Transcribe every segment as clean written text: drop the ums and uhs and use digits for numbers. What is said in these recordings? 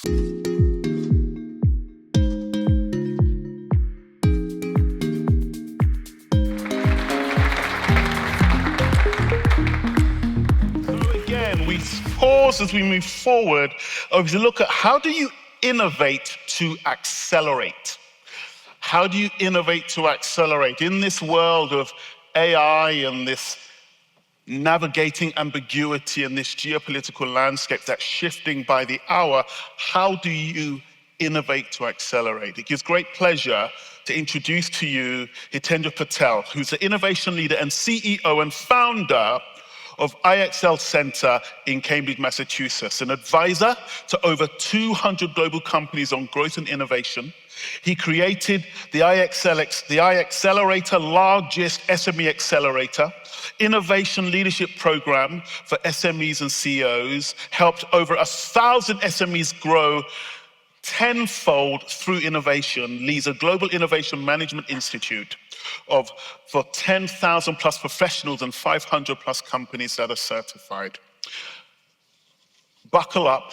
We pause as we move forward as we look at how do you innovate to accelerate? How do you innovate to accelerate? In this world of AI and this navigating ambiguity and this geopolitical landscape that's shifting by the hour, how do you innovate to accelerate? It gives great pleasure to introduce to you Hitendra Patel, who's the innovation leader and CEO and founder of IXL Center in Cambridge, Massachusetts, an advisor to over 200 global companies on growth and innovation. He created the iAccelerator, largest SME accelerator, innovation leadership program for SMEs and CEOs, helped over 1,000 SMEs grow tenfold through innovation, leads a global innovation management institute for 10,000 plus professionals and 500 plus companies that are certified. Buckle up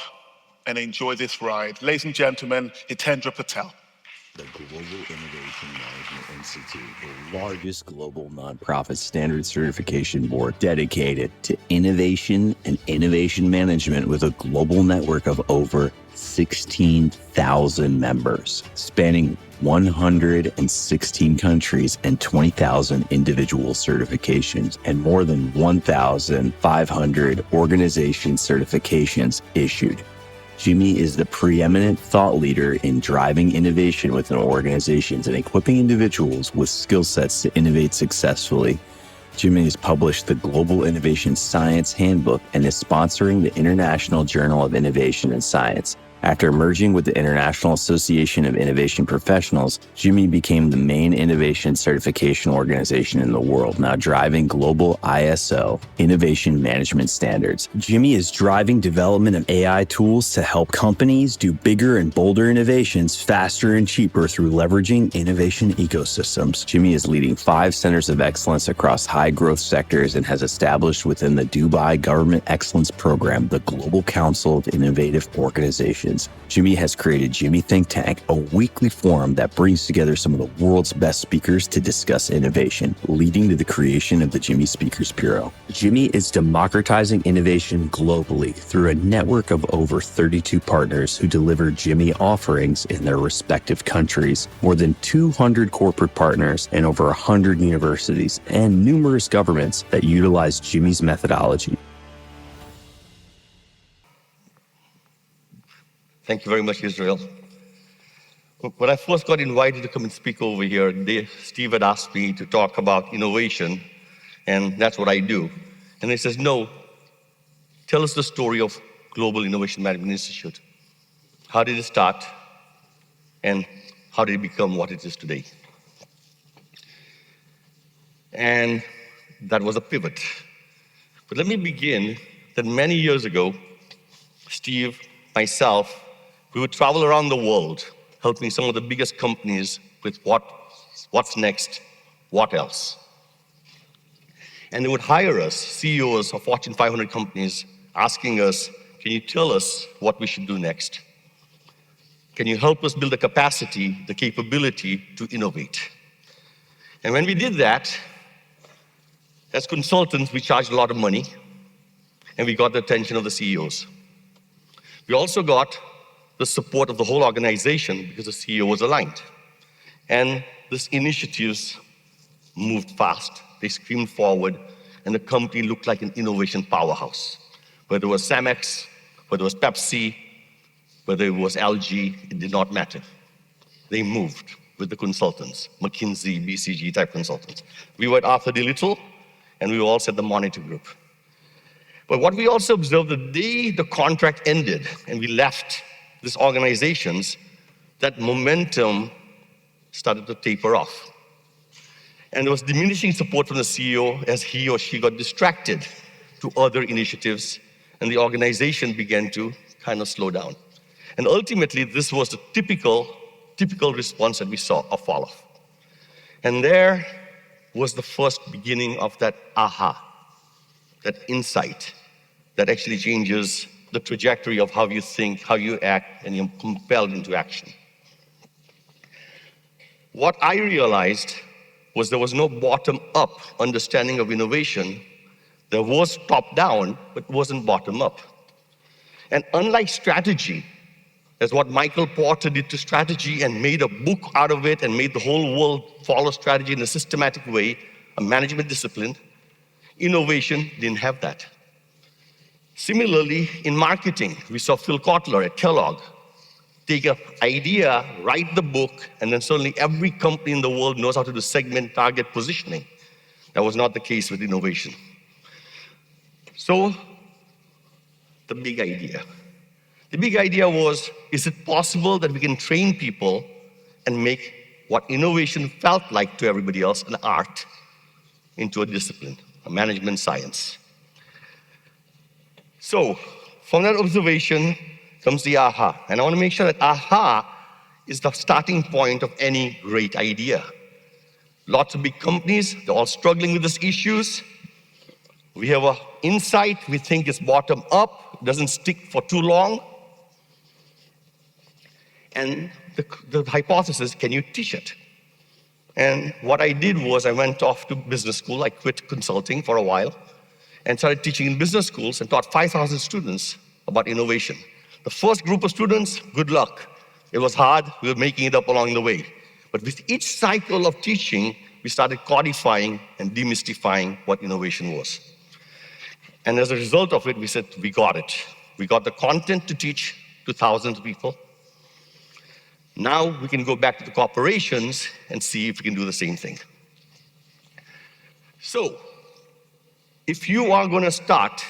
and enjoy this ride. Ladies and gentlemen, Hitendra Patel. The Global Innovation Management Institute, the largest global nonprofit standard certification board dedicated to innovation and innovation management with a global network of over 16,000 members, spanning 116 countries and 20,000 individual certifications, and more than 1,500 organization certifications issued. Jimmy is the preeminent thought leader in driving innovation within organizations and equipping individuals with skill sets to innovate successfully. Jimmy has published the Global Innovation Science Handbook and is sponsoring the International Journal of Innovation and Science. After merging with the International Association of Innovation Professionals, Jimmy became the main innovation certification organization in the world, now driving global ISO innovation management standards. Jimmy is driving development of AI tools to help companies do bigger and bolder innovations faster and cheaper through leveraging innovation ecosystems. Jimmy is leading 5 centers of excellence across high-growth sectors and has established within the Dubai Government Excellence Program the Global Council of Innovative Organizations. Jimmy has created Jimmy Think Tank, a weekly forum that brings together some of the world's best speakers to discuss innovation, leading to the creation of the Jimmy Speakers Bureau. Jimmy is democratizing innovation globally through a network of over 32 partners who deliver Jimmy offerings in their respective countries, more than 200 corporate partners, and over 100 universities and numerous governments that utilize Jimmy's methodology. Thank you very much, Israel. When I first got invited to come and speak over here, Steve had asked me to talk about innovation, and that's what I do. And he says, no, tell us the story of Global Innovation Management Institute. How did it start, and how did it become what it is today? And that was a pivot. But let me begin that many years ago, Steve, myself, we would travel around the world, helping some of the biggest companies with what's next, what else. And they would hire us, CEOs of Fortune 500 companies, asking us, can you tell us what we should do next? Can you help us build the capacity, the capability to innovate? And when we did that, as consultants, we charged a lot of money, and we got the attention of the CEOs. We also got the support of the whole organization because the CEO was aligned. And these initiatives moved fast. They screamed forward, and the company looked like an innovation powerhouse. Whether it was Samex, whether it was Pepsi, whether it was LG, it did not matter. They moved with the consultants, McKinsey, BCG type consultants. We were at Arthur D. Little, and we were also at the Monitor Group. But what we also observed, the day the contract ended and we left these organizations, that momentum started to taper off. And there was diminishing support from the CEO as he or she got distracted to other initiatives, and the organization began to kind of slow down. And ultimately, this was the typical response that we saw, a fall-off. And there was the first beginning of that aha, that insight that actually changes the trajectory of how you think, how you act, and you're compelled into action. What I realized was there was no bottom-up understanding of innovation. There was top-down, but it wasn't bottom-up. And unlike strategy, that's what Michael Porter did to strategy and made a book out of it and made the whole world follow strategy in a systematic way, a management discipline, innovation didn't have that. Similarly, in marketing, we saw Phil Kotler at Kellogg take an idea, write the book, and then suddenly every company in the world knows how to do segment, target, positioning. That was not the case with innovation. So, the big idea. The big idea was, is it possible that we can train people and make what innovation felt like to everybody else, an art, into a discipline, a management science? So, from that observation comes the aha. And I want to make sure that aha is the starting point of any great idea. Lots of big companies, they're all struggling with these issues. We have an insight, we think it's bottom up, doesn't stick for too long. And the hypothesis, can you teach it? And what I did was I went off to business school. I quit consulting for a while and started teaching in business schools and taught 5,000 students about innovation. The first group of students, good luck. It was hard, we were making it up along the way. But with each cycle of teaching, we started codifying and demystifying what innovation was. And as a result of it, we said, we got it. We got the content to teach to thousands of people. Now we can go back to the corporations and see if we can do the same thing. So, if you are going to start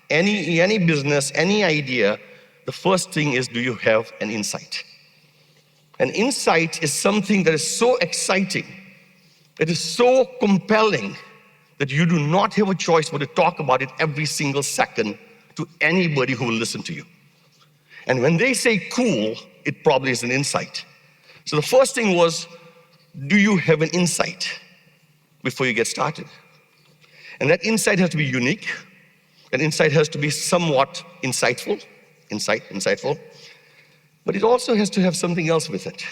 any business, any idea, the first thing is, do you have an insight? An insight is something that is so exciting, it is so compelling, that you do not have a choice but to talk about it every single second to anybody who will listen to you. And when they say cool, it probably is an insight. So the first thing was, do you have an insight before you get started? And that insight has to be unique. That insight has to be somewhat insightful. Insightful. But it also has to have something else with it.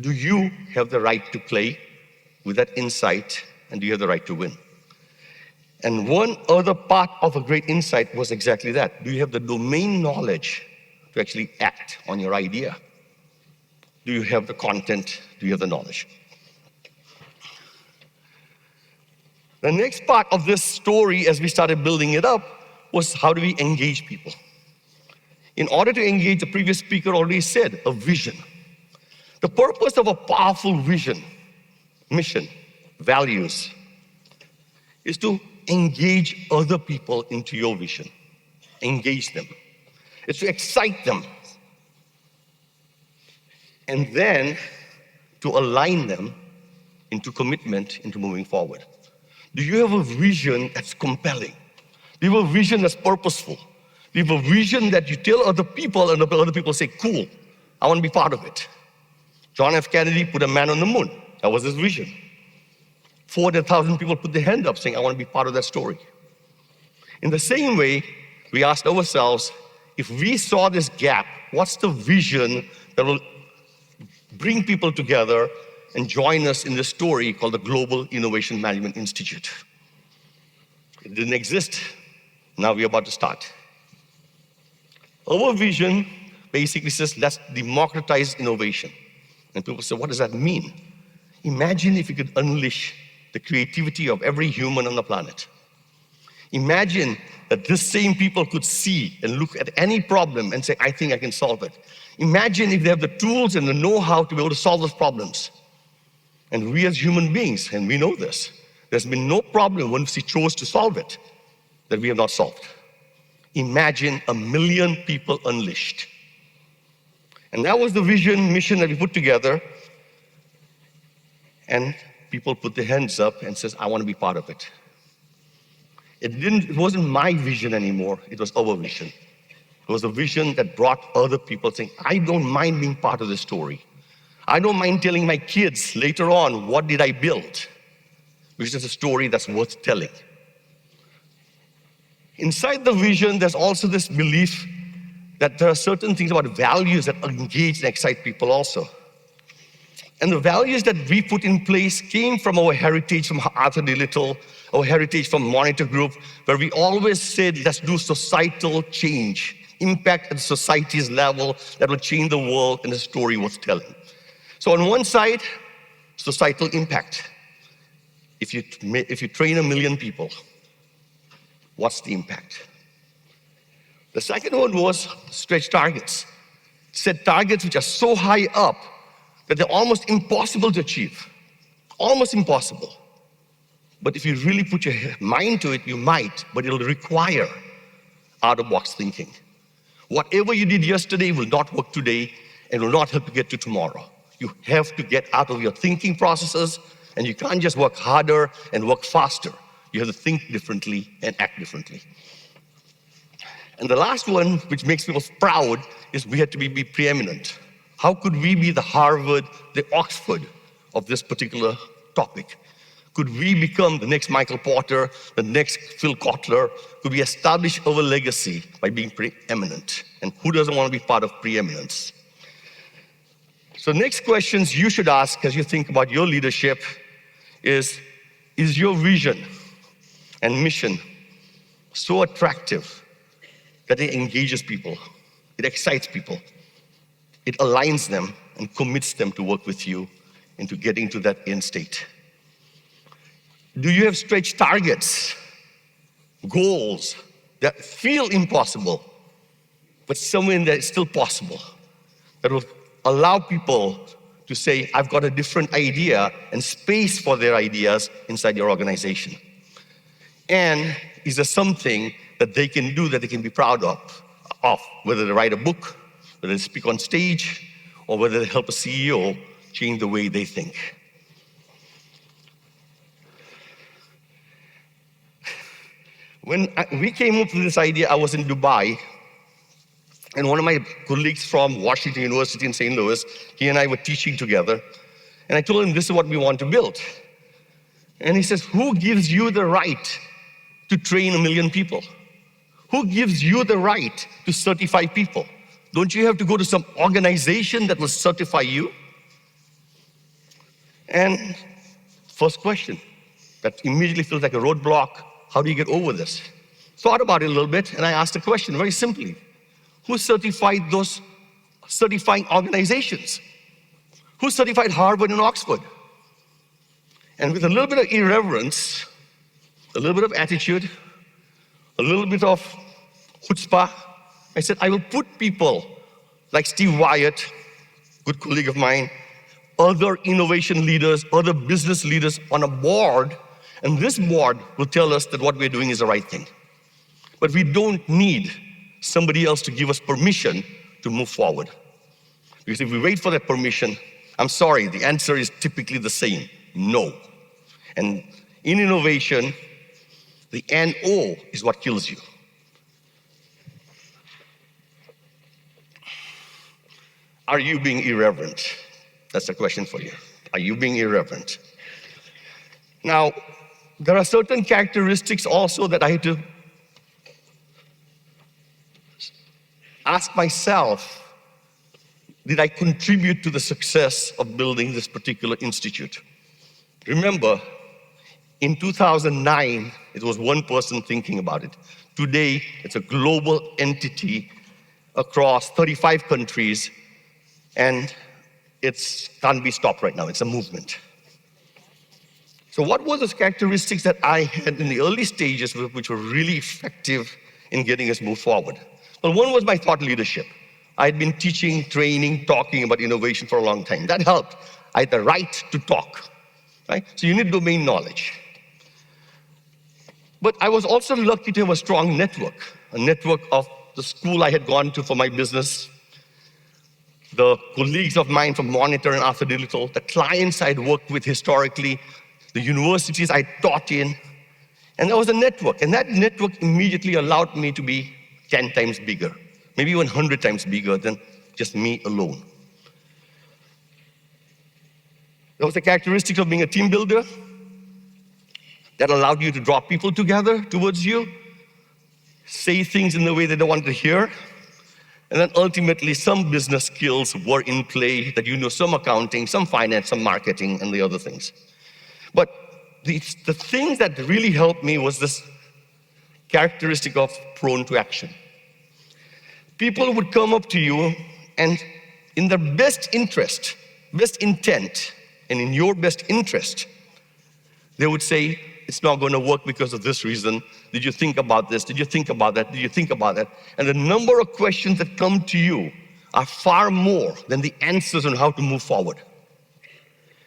Do you have the right to play with that insight, and do you have the right to win? And one other part of a great insight was exactly that. Do you have the domain knowledge to actually act on your idea? Do you have the content? Do you have the knowledge? The next part of this story, as we started building it up, was how do we engage people? In order to engage, the previous speaker already said, a vision. The purpose of a powerful vision, mission, values, is to engage other people into your vision. Engage them. It's to excite them. And then to align them into commitment, into moving forward. Do you have a vision that's compelling? Do you have a vision that's purposeful? Do you have a vision that you tell other people and other people say, cool, I want to be part of it? John F. Kennedy put a man on the moon. That was his vision. 400,000 people put their hand up saying, I want to be part of that story. In the same way, we asked ourselves, if we saw this gap, what's the vision that will bring people together and join us in this story called the Global Innovation Management Institute? It didn't exist. Now we're about to start. Our vision basically says, let's democratize innovation. And people say, what does that mean? Imagine if you could unleash the creativity of every human on the planet. Imagine that this same people could see and look at any problem and say, I think I can solve it. Imagine if they have the tools and the know-how to be able to solve those problems. And we as human beings, and we know this, there's been no problem once we chose to solve it that we have not solved. Imagine 1 million people unleashed. And that was the vision, mission that we put together. And people put their hands up and says, I want to be part of it. It wasn't my vision anymore, it was our vision. It was a vision that brought other people saying, I don't mind being part of the story. I don't mind telling my kids later on, what did I build? Which is a story that's worth telling. Inside the vision, there's also this belief that there are certain things about values that engage and excite people also. And the values that we put in place came from our heritage from Arthur D. Little, our heritage from Monitor Group, where we always said, let's do societal change, impact at society's level that will change the world and the story worth telling. So on one side, societal impact. If you train 1 million people, what's the impact? The second one was stretch targets. Set targets which are so high up that they're almost impossible to achieve. Almost impossible. But if you really put your mind to it, you might, but it'll require out-of-box thinking. Whatever you did yesterday will not work today and will not help you get to tomorrow. You have to get out of your thinking processes, and you can't just work harder and work faster. You have to think differently and act differently. And the last one, which makes people proud, is we had to be preeminent. How could we be the Harvard, the Oxford of this particular topic? Could we become the next Michael Porter, the next Phil Kotler? Could we establish our legacy by being preeminent? And who doesn't want to be part of preeminence? So next questions you should ask as you think about your leadership is your vision and mission so attractive that it engages people, it excites people, it aligns them and commits them to work with you into getting to that end state? Do you have stretch targets, goals that feel impossible, but somewhere that is still possible, that will allow people to say, I've got a different idea and space for their ideas inside your organization? And is there something that they can do that they can be proud of, whether they write a book, whether they speak on stage, or whether they help a CEO change the way they think? When we came up with this idea, I was in Dubai, and one of my colleagues from Washington University in St. Louis, he and I were teaching together, and I told him, this is what we want to build. And he says, who gives you the right to train 1 million people? Who gives you the right to certify people? Don't you have to go to some organization that will certify you? And first question, that immediately feels like a roadblock. How do you get over this? Thought about it a little bit, and I asked a question very simply. Who certified those certifying organizations? Who certified Harvard and Oxford? And with a little bit of irreverence, a little bit of attitude, a little bit of chutzpah, I said, I will put people like Steve Wyatt, good colleague of mine, other innovation leaders, other business leaders on a board, and this board will tell us that what we're doing is the right thing. But we don't need somebody else to give us permission to move forward. Because if we wait for that permission, I'm sorry, the answer is typically the same, no. And in innovation, the NO is what kills you. Are you being irreverent? That's the question for you. Are you being irreverent? Now, there are certain characteristics also that I had to ask myself, did I contribute to the success of building this particular institute? Remember, in 2009, it was one person thinking about it. Today, it's a global entity across 35 countries, and it can't be stopped right now. It's a movement. So what were those characteristics that I had in the early stages which were really effective in getting us move forward? Well, one was my thought leadership. I had been teaching, training, talking about innovation for a long time. That helped. I had the right to talk, right? So you need domain knowledge. But I was also lucky to have a strong network, a network of the school I had gone to for my business, the colleagues of mine from Monitor and Arthur D. Little, the clients I'd worked with historically, the universities I taught in, and there was a network. And that network immediately allowed me to be 10 times bigger, maybe even 100 times bigger than just me alone. There was a characteristic of being a team builder that allowed you to draw people together towards you. say things in the way that they want to hear, and then ultimately some business skills were in play that you know, some accounting, some finance, some marketing, and the other things. But the thing that really helped me was this characteristic of prone to action. People would come up to you and in their best interest, best intent, and in your best interest, they would say, it's not going to work because of this reason. Did you think about this? Did you think about that? Did you think about that? And the number of questions that come to you are far more than the answers on how to move forward.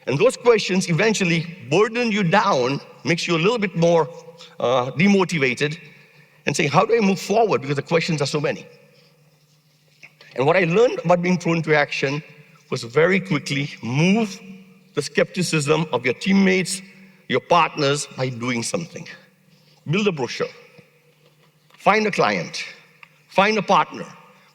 And those questions eventually burden you down, makes you a little bit more demotivated, and saying, how do I move forward? Because the questions are so many. And what I learned about being prone to action was very quickly move the skepticism of your teammates, your partners by doing something. Build a brochure. Find a client. Find a partner.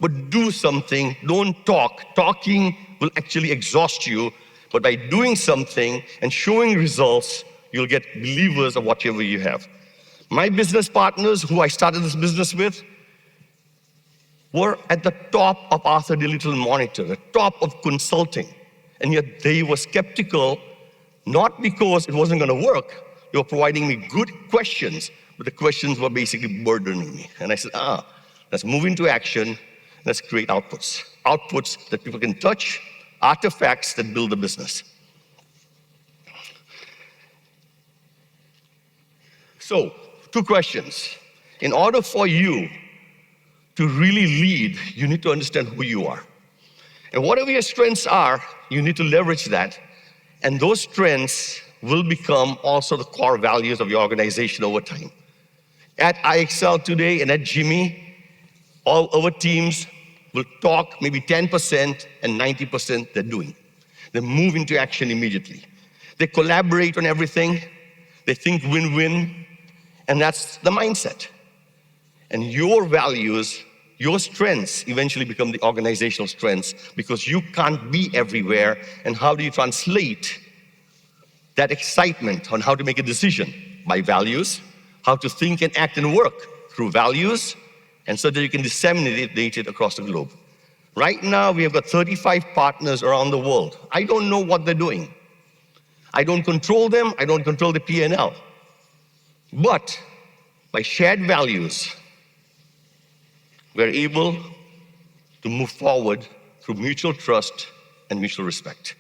But do something. Don't talk. Talking will actually exhaust you. But by doing something and showing results, you'll get believers of whatever you have. My business partners, who I started this business with, were at the top of Arthur D. Little Monitor, the top of consulting. And yet they were skeptical, not because it wasn't going to work. They were providing me good questions, but the questions were basically burdening me. And I said, let's move into action. Let's create outputs. Outputs that people can touch, artifacts that build a business. So, 2 questions. In order for you to really lead, you need to understand who you are. And whatever your strengths are, you need to leverage that. And those strengths will become also the core values of your organization over time. At IXL today and at Jimmy, all our teams will talk maybe 10% and 90% they're doing. They move into action immediately. They collaborate on everything. They think win-win. And that's the mindset. And your values, your strengths eventually become the organizational strengths because you can't be everywhere. And how do you translate that excitement on how to make a decision? By values, how to think and act and work through values, and so that you can disseminate it across the globe. Right now, we have got 35 partners around the world. I don't know what they're doing. I don't control them. I don't control the P&L. But by shared values, we're able to move forward through mutual trust and mutual respect.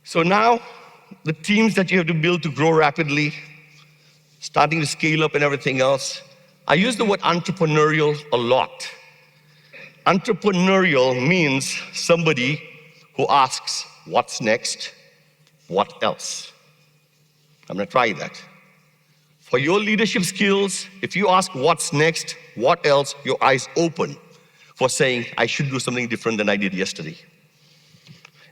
So now, the teams that you have to build to grow rapidly, starting to scale up and everything else, I use the word entrepreneurial a lot. Entrepreneurial means somebody who asks, what's next? What else? I'm going to try that. For your leadership skills, if you ask what's next, what else, your eyes open for saying, I should do something different than I did yesterday.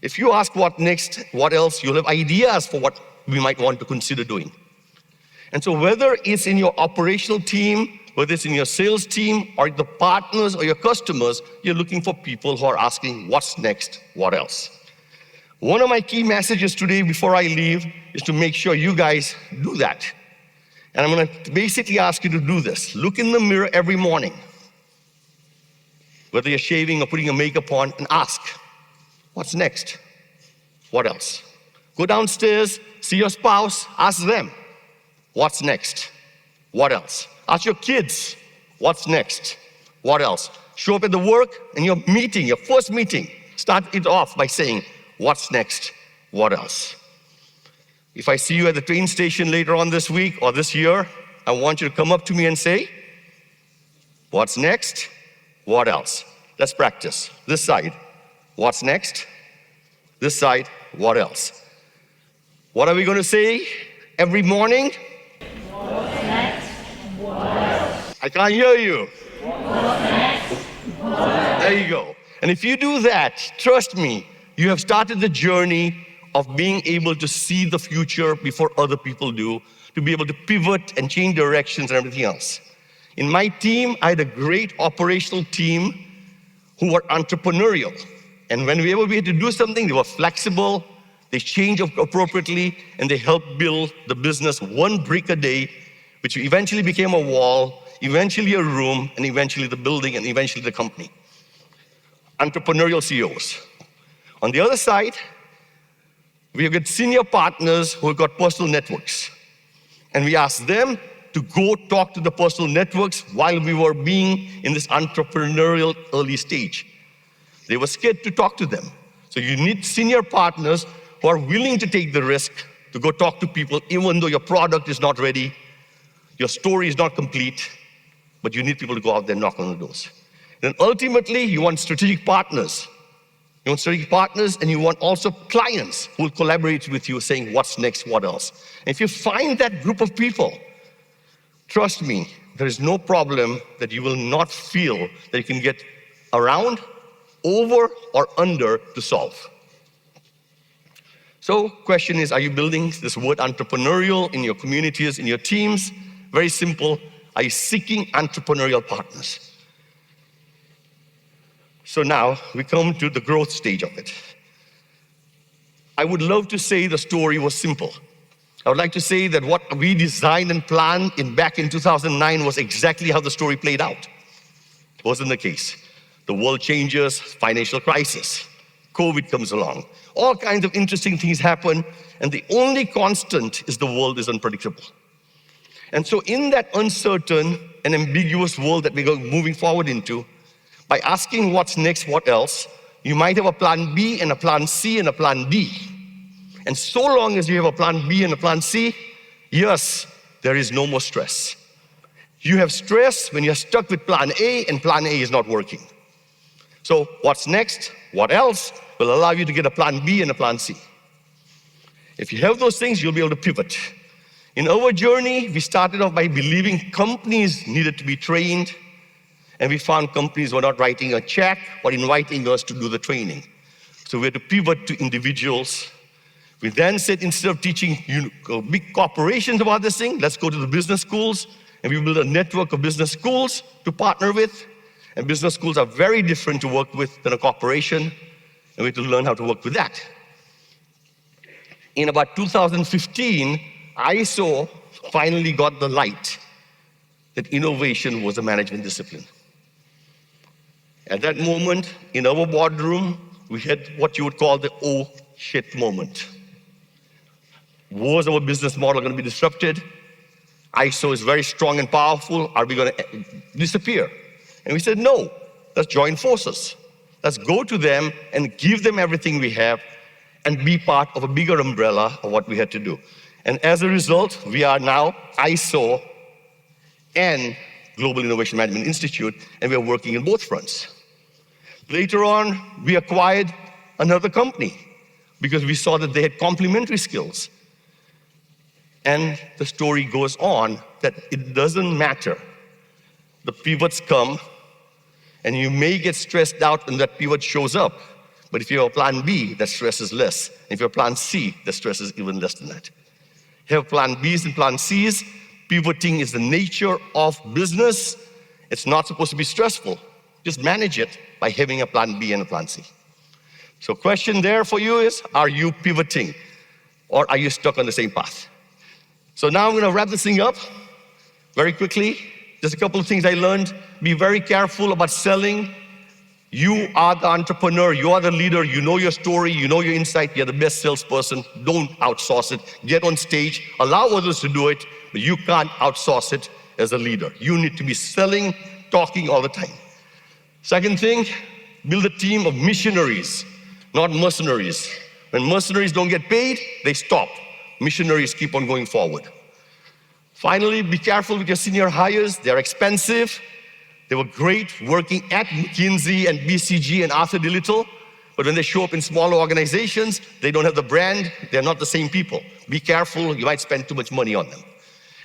If you ask what next, what else, you'll have ideas for what we might want to consider doing. And so whether it's in your operational team, whether it's in your sales team, or the partners or your customers, you're looking for people who are asking, what's next, what else? One of my key messages today before I leave is to make sure you guys do that. And I'm going to basically ask you to do this. Look in the mirror every morning, whether you're shaving or putting your makeup on, and ask, what's next? What else? Go downstairs, see your spouse, ask them, what's next? What else? Ask your kids, what's next? What else? Show up at the work and your meeting, your first meeting, start it off by saying, what's next? What else? If I see you at the train station later on this week or this year, I want you to come up to me and say, what's next? What else? Let's practice. This side, what's next? This side, what else? What are we going to say every morning? What's next? What else? I can't hear you. What's next? What else? There you go. And if you do that, trust me, you have started the journey of being able to see the future before other people do, to be able to pivot and change directions and everything else. In my team, I had a great operational team who were entrepreneurial. And whenever we had to do something, they were flexible, they changed appropriately, and they helped build the business one brick a day which eventually became a wall, eventually a room, and eventually the building, and eventually the company. Entrepreneurial CEOs. On the other side, we have got senior partners who have got personal networks. And we asked them to go talk to the personal networks while we were being in this entrepreneurial early stage. They were scared to talk to them. So you need senior partners who are willing to take the risk to go talk to people even though your product is not ready, your story is not complete, but you need people to go out there and knock on the doors. Then ultimately, you want strategic partners. You want strategic partners, and you want also clients who will collaborate with you saying, what's next, what else? And if you find that group of people, trust me, there is no problem that you will not feel that you can get around, over, or under to solve. So question is, are you building this word entrepreneurial in your communities, in your teams? Very simple. Are you seeking entrepreneurial partners? So now we come to the growth stage of it. I would love to say the story was simple. I would like to say that what we designed and planned back in 2009 was exactly how the story played out. It wasn't the case. The world changes, financial crisis, COVID comes along. All kinds of interesting things happen, and the only constant is the world is unpredictable. And so in that uncertain and ambiguous world that we're moving forward into, by asking what's next, what else, you might have a plan B and a plan C and a plan D. And so long as you have a plan B and a plan C, yes, there is no more stress. You have stress when you're stuck with plan A and plan A is not working. So what's next, what else, will allow you to get a plan B and a plan C. If you have those things, you'll be able to pivot. In our journey, we started off by believing companies needed to be trained, and we found companies were not writing a check or inviting us to do the training. So we had to pivot to individuals. We then said, instead of teaching big corporations about this thing, let's go to the business schools, and we built a network of business schools to partner with. And business schools are very different to work with than a corporation, and we had to learn how to work with that. In about 2015, ISO finally got the light that innovation was a management discipline. At that moment, in our boardroom, we had what you would call the oh shit moment. Was our business model going to be disrupted? ISO is very strong and powerful. Are we going to disappear? And we said, no, let's join forces. Let's go to them and give them everything we have and be part of a bigger umbrella of what we had to do. And as a result, we are now ISO and Global Innovation Management Institute, and we are working in both fronts. Later on, we acquired another company because we saw that they had complementary skills. And the story goes on that it doesn't matter. The pivots come, and you may get stressed out when that pivot shows up. But if you have a plan B, that stress is less. If you have plan C, the stress is even less than that. Have plan Bs and plan Cs. Pivoting is the nature of business. It's not supposed to be stressful. Just manage it by having a plan B and a plan C. So question there for you is, are you pivoting? Or are you stuck on the same path? So now I'm going to wrap this thing up very quickly. Just a couple of things I learned. Be very careful about selling. You are the entrepreneur, you are the leader, you know your story, you know your insight, you're the best salesperson. Don't outsource it. Get on stage, allow others to do it, but you can't outsource it as a leader. You need to be selling, talking all the time. Second thing, build a team of missionaries, not mercenaries. When mercenaries don't get paid, they stop. Missionaries keep on going forward. Finally, be careful with your senior hires. They're expensive. They were great working at McKinsey and BCG and Arthur D. Little, but when they show up in smaller organizations, they don't have the brand, they're not the same people. Be careful, you might spend too much money on them.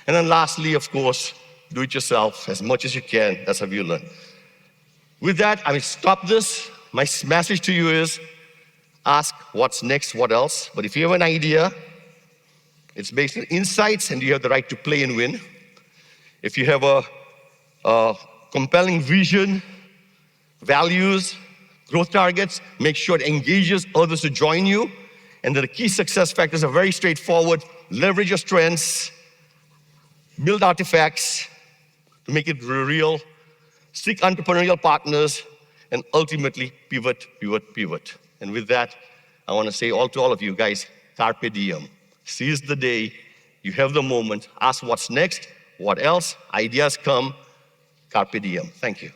And then lastly, of course, do it yourself as much as you can. That's how you learn. With that, I will stop this. My message to you is, ask what's next, what else. But if you have an idea, it's based on insights and you have the right to play and win. If you have a compelling vision, values, growth targets, make sure it engages others to join you. And the key success factors are very straightforward. Leverage your strengths, build artifacts to make it real, seek entrepreneurial partners, and ultimately pivot, pivot, pivot. And with that, I want to say to all of you guys, carpe diem. Seize the day. You have the moment. Ask what's next, what else. Ideas come. Carpe diem. Thank you.